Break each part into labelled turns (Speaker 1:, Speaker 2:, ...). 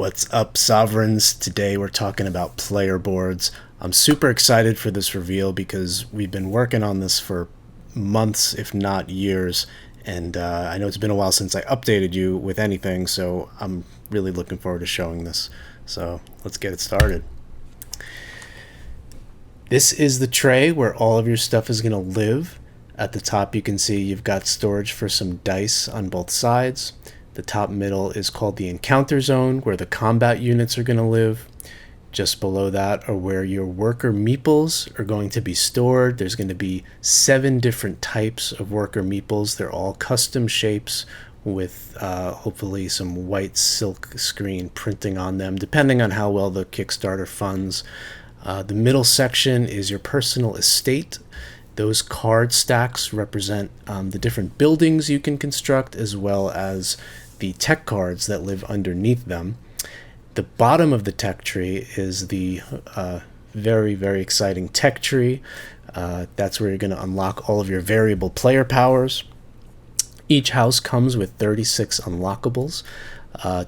Speaker 1: What's up, Sovereigns? Today we're talking about player boards. I'm super excited for this reveal because we've been working on this for months, if not years, and I know it's been a while since I updated you with anything, so I'm really looking forward to showing this. So let's get it started. This is the tray where all of your stuff is going to live. At the top you can see you've got storage for some dice on both sides. The top middle is called the encounter zone, where the combat units are going to live. Just below that are where your worker meeples are going to be stored. There's going to be 7 different types of worker meeples. They're all custom shapes with hopefully some white silk screen printing on them, depending on how well the Kickstarter funds. The middle section is your personal estate. Those card stacks represent the different buildings you can construct, as well as the tech cards that live underneath them. The bottom of the tech tree is the very, very exciting tech tree. That's where you're going to unlock all of your variable player powers. Each house comes with 36 unlockables.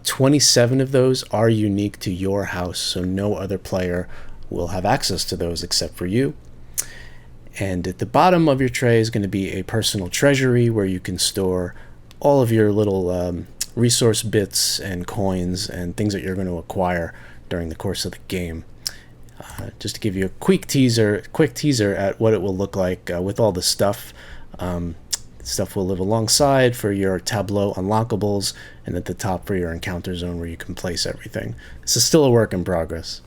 Speaker 1: 27 of those are unique to your house, so no other player will have access to those except for you. And at the bottom of your tray is going to be a personal treasury where you can store all of your little resource bits and coins and things that you're going to acquire during the course of the game. Just to give you a quick teaser at what it will look like with all the stuff. Stuff will live alongside for your tableau unlockables, and at the top for your encounter zone where you can place everything. This is still a work in progress.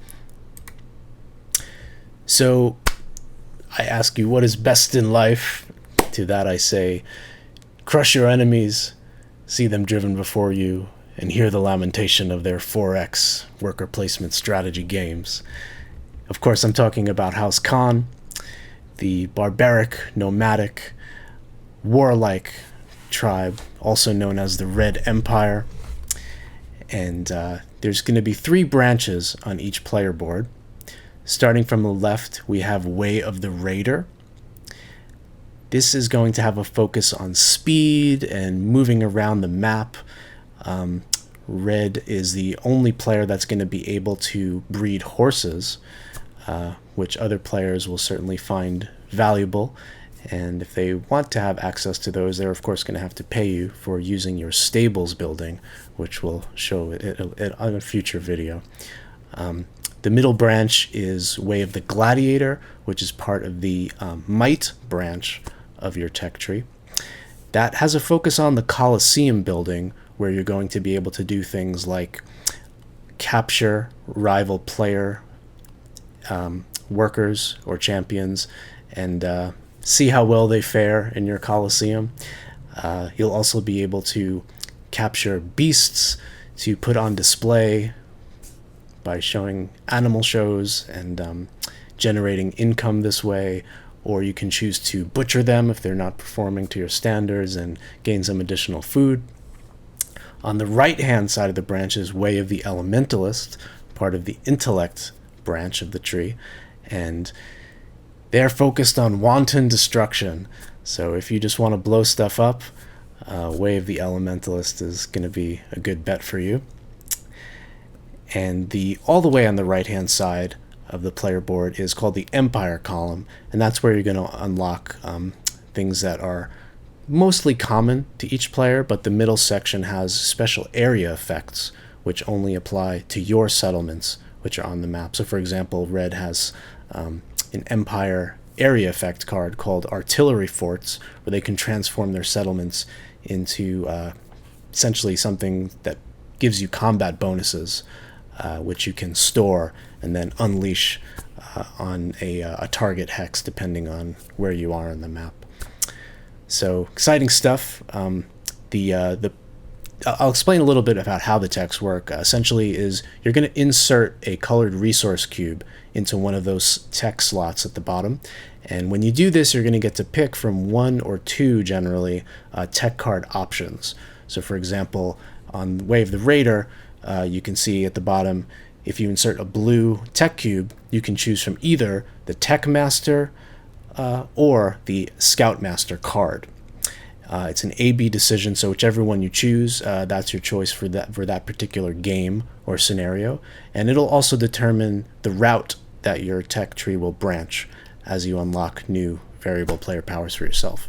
Speaker 1: So I ask you, what is best in life? To that I say, crush your enemies, see them driven before you, and hear the lamentation of their 4X worker placement strategy games. Of course, I'm talking about House Kahnn, the barbaric, nomadic, warlike tribe, also known as the Red Empire. And there's going to be 3 branches on each player board. Starting from the left, we have Way of the Raider. This is going to have a focus on speed and moving around the map. Red is the only player that's going to be able to breed horses, which other players will certainly find valuable. And if they want to have access to those, they're of course going to have to pay you for using your stables building, which we'll show it on a future video. The middle branch is Way of the Gladiator, which is part of the Might branch of your tech tree. That has a focus on the Colosseum building, where you're going to be able to do things like capture rival player workers or champions and see how well they fare in your Colosseum. You'll also be able to capture beasts to put on display by showing animal shows and generating income this way, or you can choose to butcher them if they're not performing to your standards and gain some additional food. On the right-hand side of the branch is Way of the Elementalist, part of the Intellect branch of the tree, and they're focused on wanton destruction. So if you just want to blow stuff up, Way of the Elementalist is going to be a good bet for you. And all the way on the right-hand side of the player board is called the Empire column, and that's where you're going to unlock things that are mostly common to each player, but the middle section has special area effects which only apply to your settlements which are on the map. So for example, Red has an Empire area effect card called Artillery Forts, where they can transform their settlements into essentially something that gives you combat bonuses, which you can store and then unleash on a target hex depending on where you are on the map. So exciting stuff. I'll explain a little bit about how the techs work. Essentially is you're going to insert a colored resource cube into one of those tech slots at the bottom, and when you do this you're going to get to pick from 1 or 2 generally tech card options. So for example, on Way of the Raider, you can see at the bottom, if you insert a blue tech cube, you can choose from either the Tech Master or the Scout Master card. It's an A/B decision, so whichever one you choose, that's your choice for that particular game or scenario. And it'll also determine the route that your tech tree will branch as you unlock new variable player powers for yourself.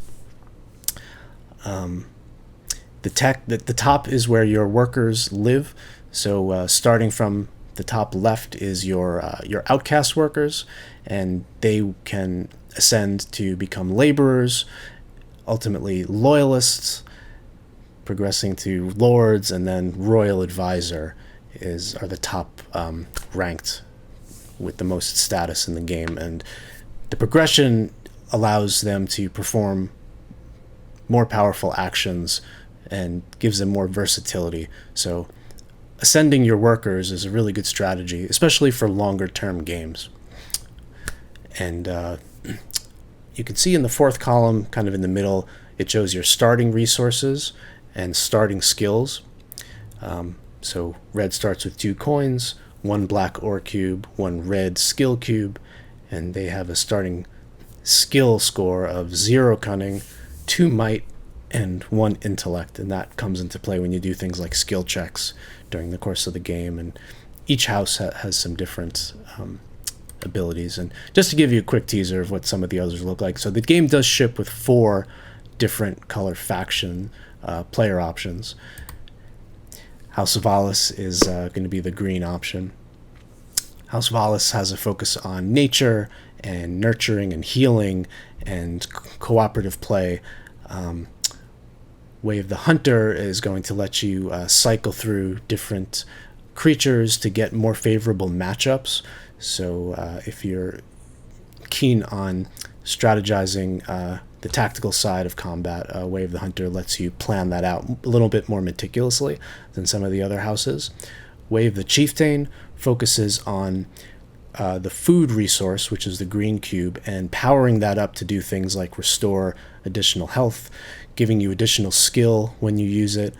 Speaker 1: The top is where your workers live. So starting from the top left is your outcast workers, and they can ascend to become laborers, ultimately loyalists, progressing to lords, and then royal advisor are the top ranked with the most status in the game. And the progression allows them to perform more powerful actions and gives them more versatility. So ascending your workers is a really good strategy, especially for longer term games. And you can see in the fourth column, kind of in the middle, it shows your starting resources and starting skills. So red starts with 2 coins, 1 black ore cube, 1 red skill cube, and they have a starting skill score of 0 cunning, 2 might, and 1 intellect. And that comes into play when you do things like skill checks during the course of the game. And each house has some different abilities. And just to give you a quick teaser of what some of the others look like, so the game does ship with 4 different color faction player options. House of Alice is going to be the green option. House of Alice has a focus on nature and nurturing and healing and cooperative play. Way of the Hunter is going to let you cycle through different creatures to get more favorable matchups. So if you're keen on strategizing the tactical side of combat, Way of the Hunter lets you plan that out a little bit more meticulously than some of the other houses. Way of the Chieftain focuses on the food resource, which is the green cube, and powering that up to do things like restore additional health, giving you additional skill when you use it.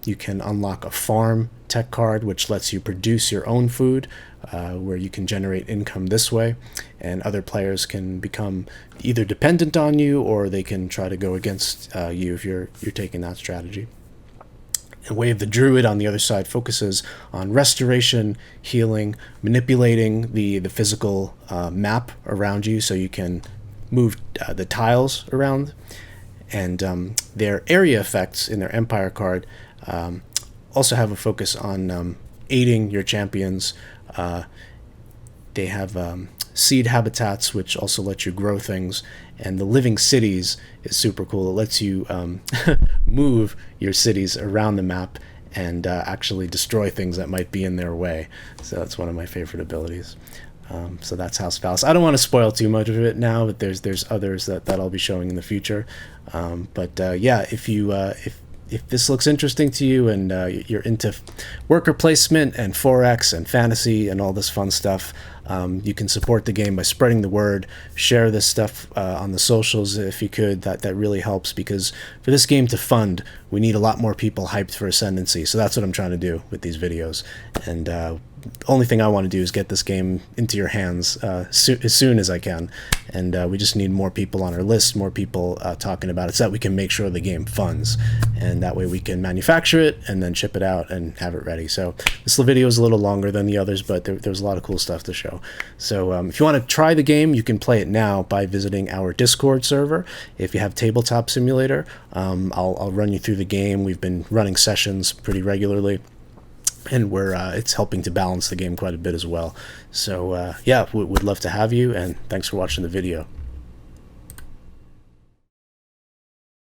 Speaker 1: You can unlock a farm tech card, which lets you produce your own food, where you can generate income this way, and other players can become either dependent on you, or they can try to go against you if you're taking that strategy. And Way of the Druid, on the other side, focuses on restoration, healing, manipulating the physical map around you so you can move the tiles around. And their area effects in their Empire card also have a focus on aiding your champions. They have seed habitats, which also let you grow things. And the living cities is super cool. It lets you move your cities around the map and actually destroy things that might be in their way. So that's one of my favorite abilities. So that's House of Alice. I don't want to spoil too much of it now, but there's others that I'll be showing in the future. Yeah, if this looks interesting to you and you're into worker placement and 4X and fantasy and all this fun stuff, you can support the game by spreading the word. Share this stuff on the socials if you could. That really helps, because for this game to fund, we need a lot more people hyped for Ascendancy. So that's what I'm trying to do with these videos. And the only thing I want to do is get this game into your hands as soon as I can. And we just need more people on our list, more people talking about it, so that we can make sure the game funds. And that way we can manufacture it and then ship it out and have it ready. So this video is a little longer than the others, but there's a lot of cool stuff to show. So if you want to try the game, you can play it now by visiting our Discord server. If you have Tabletop Simulator, I'll run you through the game. We've been running sessions pretty regularly, and it's helping to balance the game quite a bit as well. So yeah, we'd love to have you, and thanks for watching the video.